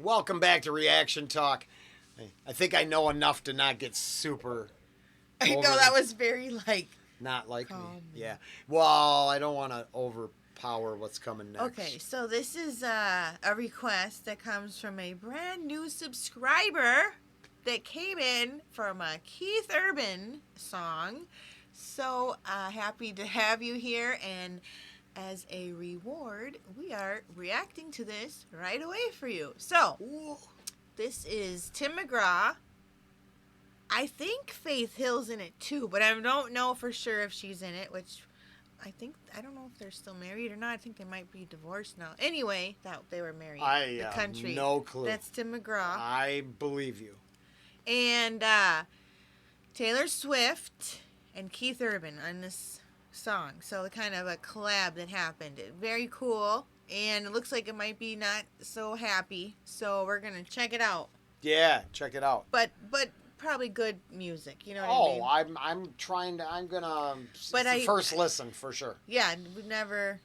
Welcome back to Reaction Talk. I think I know enough to not get super. I know that was very not like calm. me. Yeah. Well, I don't want to overpower what's coming next. Okay, so this is a request that comes from a brand new subscriber that came in from a Keith Urban song. So happy to have you here, and as a reward, we are reacting to this right away for you. So, this is Tim McGraw. I think Faith Hill's in it too, but I don't know for sure if she's in it, which I don't know if they're still married or not. I think they might be divorced now. Anyway, that they were married. I have no clue. That's Tim McGraw. I believe you. And Taylor Swift and Keith Urban on this song. So kind of a collab that happened. Very cool. And it looks like it might be not so happy. So we're going to check it out. Yeah, check it out. But probably good music, you know what I mean? I'm gonna But first listen for sure. Yeah, we've never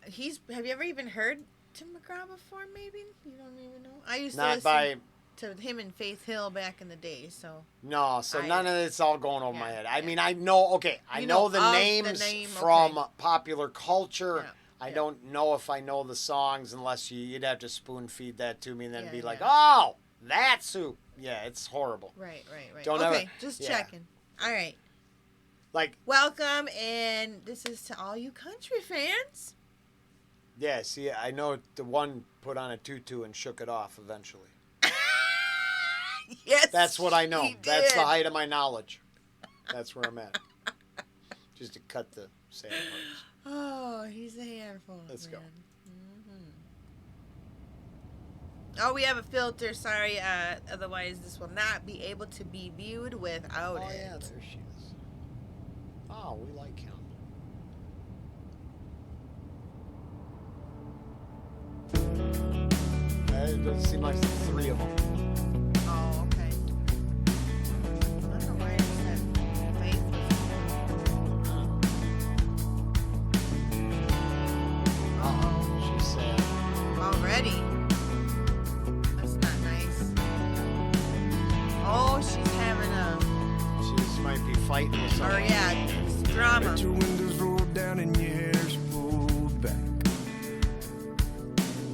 have you ever even heard Tim McGraw before, maybe? You don't even know? I used to listen to him and Faith Hill back in the day, so none of it's all going over my head. I mean, I know the names from popular culture. Yeah. I don't know if I know the songs unless you'd have to spoon feed that to me and then be like, yeah. oh, that's who. Yeah, it's horrible. Right. Don't just checking. All right. Like, welcome, and this is to all you country fans. Yeah, see, I know the one put on a tutu and shook it off eventually. Yes, that's what I know. He did. That's the height of my knowledge. That's where I'm at. Just to cut the sad parts. Oh, he's a handful. Let's go. Oh, we have a filter. Sorry. Otherwise, this will not be able to be viewed without it. Oh, yeah, there she is. Oh, we like him. It doesn't seem like there's three of them. Oh, okay. I don't know why it said Faith was. Uh-oh, she's sad. Already. Oh, she's having She might be fighting with someone. Or it's drama. Let your windows roll down and your hair's pulled back.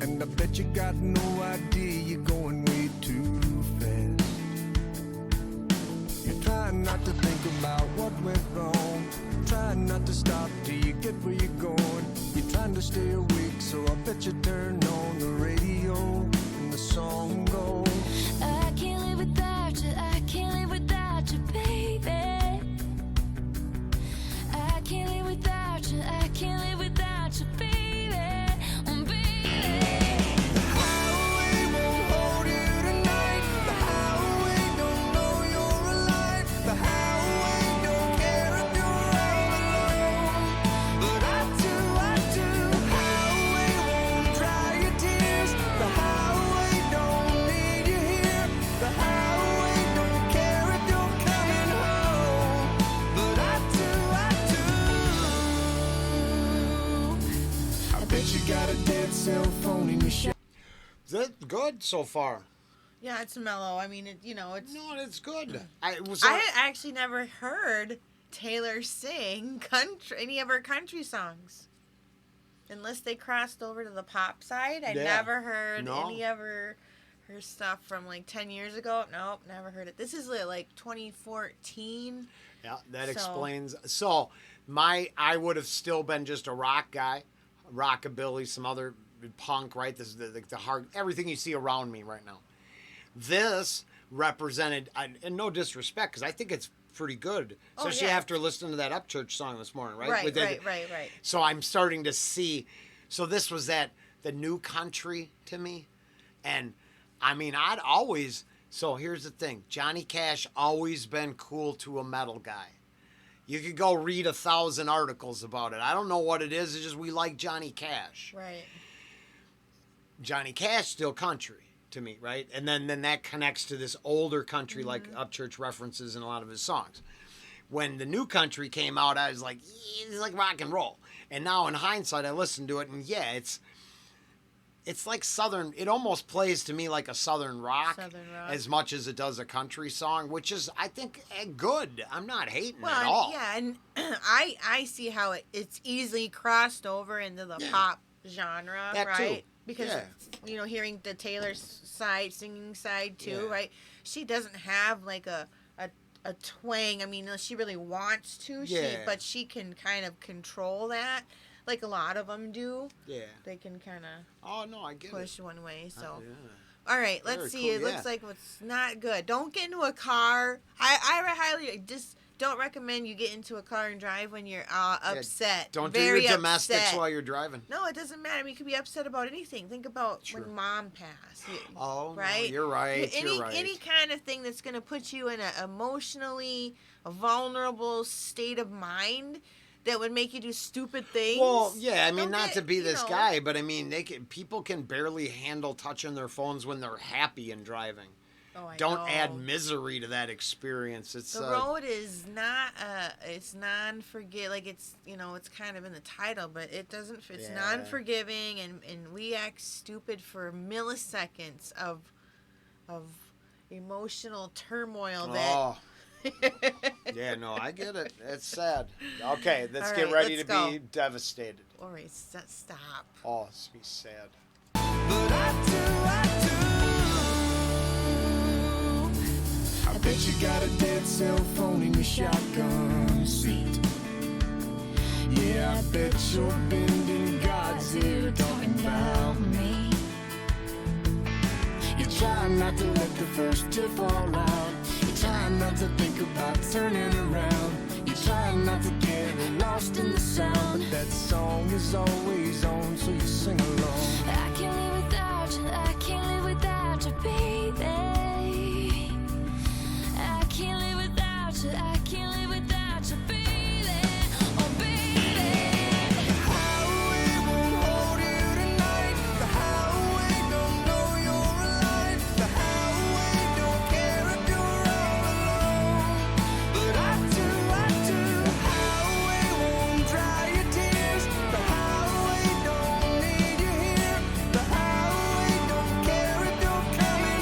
And I bet you got no idea you're going way too fast. You're trying not to think about what went wrong. Trying not to stop till you get where you're going. You're trying to stay awake, so I bet you turn on the radio and the song goes. I can't live without you, I can't live without you, baby. I can't live without you, I can't live without you, baby. Baby. The highway won't hold you tonight. The highway don't know you're alive. The highway don't care if you're all alone. But I do. Highway won't dry your tears. The highway don't need you here. The highway don't care if you're coming home. But I do. I bet you got a dead cell phone in your shop. Is that good so far? Yeah, it's mellow. I mean, it's. No, it's good. I actually never heard Taylor sing any of her country songs. Unless they crossed over to the pop side. I never heard any of her stuff from like 10 years ago. Nope, never heard it. This is like 2014. Yeah, that explains. So, I would have still been just a rock guy, rockabilly, some other punk, right? This is the hard, everything you see around me right now. This represented, and no disrespect, because I think it's pretty good, especially after listening to that Upchurch song this morning, right? Right. So I'm starting to see. So this was the new country to me, and I mean I'd always. So here's the thing: Johnny Cash always been cool to a metal guy. You could go read 1,000 articles about it. I don't know what it is. It's just we like Johnny Cash. Right. Johnny Cash still country to me, right? And then that connects to this older country like Upchurch references in a lot of his songs. When the new country came out, I was like, it's like rock and roll. And now in hindsight, I listened to it, and it's it's like Southern. It almost plays to me like a Southern rock, Southern rock. as much as it does a country song, which is, I think, good. I'm not hating Well, at and- all. yeah, and I see how it's easily crossed over into the pop genre, That too. right? Because Yeah. hearing the Taylor side, singing side too, Yeah. right? She doesn't have like a twang. I mean, unless she really wants to, Yeah. but she can kind of control that, like a lot of them do. Yeah. They can kind of Oh no, I get push it. one way. So, Yeah. all right, let's Very see. cool, It yeah. looks like it's not good. Don't get into a car. I highly just don't recommend you get into a car and drive when you're upset. Don't Very do your domestics upset. while you're driving. No, it doesn't matter. I mean, you could be upset about anything. Think about True. when mom passed. Oh, no, Right? you're right. Any You're right. any kind of thing that's going to put you in an emotionally vulnerable state of mind that would make you do stupid things. Well, yeah, I mean, Don't not get- to be you this know. guy, but I mean, people can barely handle touching their phones when they're happy and driving. Oh, I Don't know. add misery to that experience. It's The road is not it's non-forget, like it's it's kind of in the title, but it doesn't, it's Yeah. non-forgiving, and we act stupid for milliseconds of emotional turmoil that Oh, yeah, no, I get it. It's sad. Okay, let's All get right, ready let's to be go. devastated. all right, stop. Oh, it's be sad. But I bet you got a dead cell phone in your shotgun seat. Yeah, I bet you're bending God's ear talking about me. You're trying not to let the first tear fall out. You're trying not to think about turning around. You're trying not to get lost in the sound. But that song is always on, so you sing along. I can't live without you, I can't live without you, baby. I can't live without you, I can't live without you, baby. Oh, baby. The highway won't hold you tonight. The highway don't know you're alive. The highway don't care if you're all alone. But I do. The highway won't dry your tears. The highway don't need you here. The highway don't care if you're coming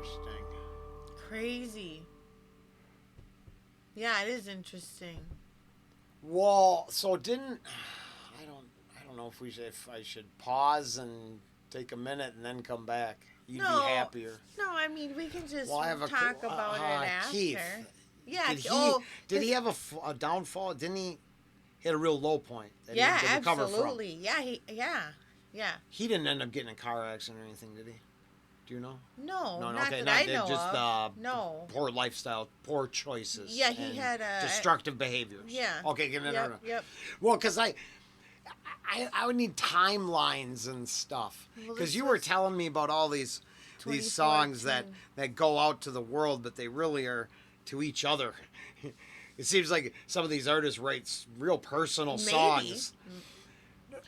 interesting. Crazy. Yeah, it is interesting. Well, so didn't I don't know if I should pause and take a minute and then come back. You'd No. be happier. No, I mean, we can just Well, I have a talk about it after. Keith. Yeah. Did he have a downfall? Didn't he hit a real low point that he Yeah, had to recover absolutely. from? Yeah. He didn't end up getting in a car accident or anything, did he? Do you know? No, No, not okay, that not I that, know just of. No. poor lifestyle, poor choices. Yeah, he and had a- destructive behaviors. Yeah. Okay, no. Yep. Well, because I would need timelines and stuff. Well, Because this you were was telling me about all these songs 2014. that go out to the world, but they really are to each other. It seems like some of these artists write real personal Maybe. songs.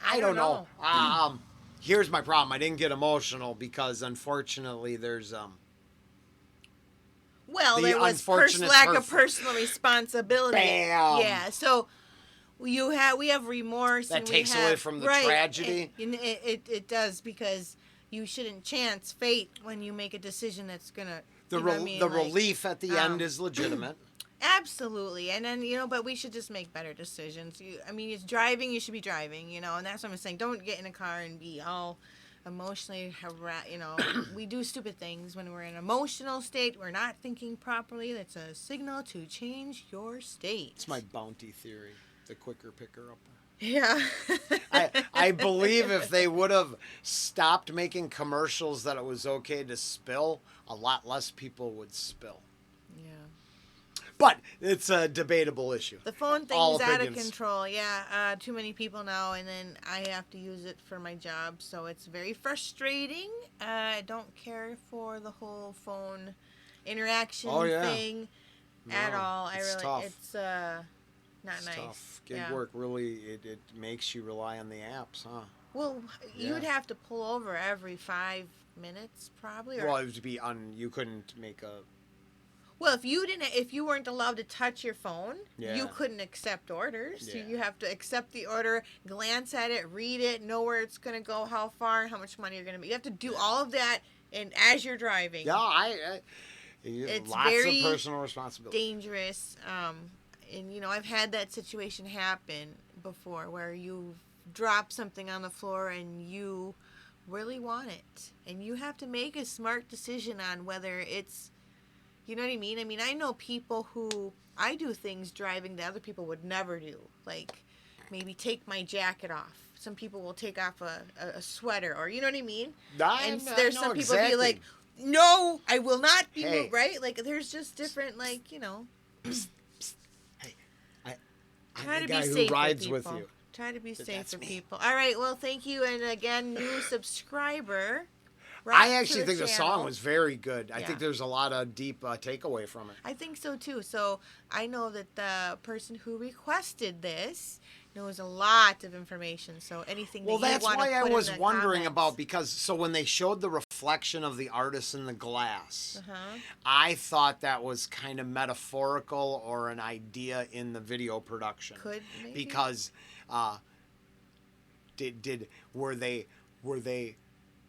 I don't know. Here's my problem. I didn't get emotional because unfortunately there's Well, The there was unfortunate lack of person. personal responsibility. Bam. Yeah, so we have remorse. That and takes we away have, from the right, tragedy. and it does, because you shouldn't chance fate when you make a decision that's gonna. the you know what I mean? the Like, relief at the end is legitimate. Absolutely, and then but we should just make better decisions. I mean, it's driving. You should be driving, and that's what I'm saying. Don't get in a car and be all emotionally we do stupid things when we're in an emotional state. We're not thinking properly. That's a signal to change your state. It's my bounty theory. The quicker picker up. Yeah. I believe if they would have stopped making commercials that it was okay to spill, a lot less people would spill. Yeah. But it's a debatable issue. The phone All thing's out of opinions. control. Yeah, too many people now, and then I have to use it for my job, so it's very frustrating. I don't care for the whole phone interaction Oh, yeah. thing at No, all. it's It's not It's nice. tough. Gig Yeah. work really it makes you rely on the apps, huh? Well, you would Yeah. have to pull over every 5 minutes, probably. Or, Well, it would be you couldn't make a well, if you weren't allowed to touch your phone, Yeah. you couldn't accept orders. So Yeah. you have to accept the order, glance at it, read it, know where it's going to go, how far, how much money you're going to be. You have to do all of that, and as you're driving. I It's lots very of personal responsibility. Dangerous. And I've had that situation happen before where you drop something on the floor and you really want it, and you have to make a smart decision on whether it's, you know what I mean? I mean, I know people who I do things driving that other people would never do, like maybe take my jacket off. Some people will take off a sweater, or you know what I mean? And there's some people be like, no, I will not be Hey. moved, right? Like, there's just different, like, try I'm to the guy be who safe rides with people. with you. Try to be safe that's for me. people. All right, well, thank you, and again, new subscriber. I actually think the song channel. was very good. I Yeah. think there's a lot of deep takeaway from it. I think so too. So I know that the person who requested this knows a lot of information. So anything Well, that you that's want why to I put was in the wondering comments. about, because so when they showed the reflection of the artist in the glass, Uh-huh. I thought that was kind of metaphorical or an idea in the video production. Could maybe. Because were they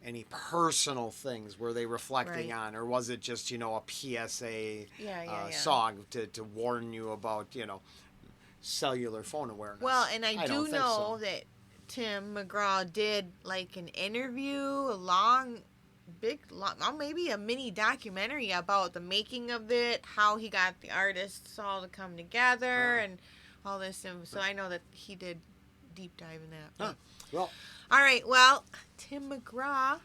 any personal things were they reflecting Right. on, or was it just a PSA Yeah. song to warn you about cellular phone awareness? Well, and I do don't think know so. that Tim McGraw did like an interview, maybe a mini documentary about the making of it, how he got the artists all to come together, Huh. and all this. And so I know that he did deep dive in that. Huh. Well, All right, well, Tim McGraw.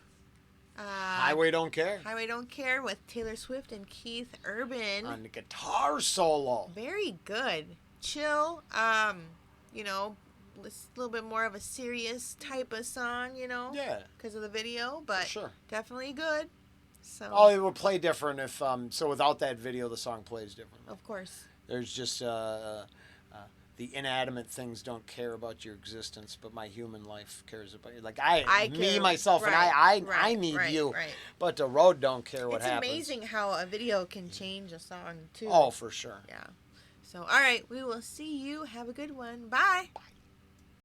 Highway Don't Care Highway Don't Care with Taylor Swift and Keith Urban. on the guitar solo. Very good. Chill. It's a little bit more of a serious type of song, Yeah, because of the video, but sure. definitely good. So, Oh, it would play different if so without that video the song plays different. of course. There's just the inanimate things don't care about your existence, but my human life cares about you. Like I me, care. myself, and Right, I need right, you, right. but the road don't care what It's happens. amazing how a video can change a song, too. Oh, for sure. Yeah. So, all right, we will see you. Have a good one. Bye. Bye.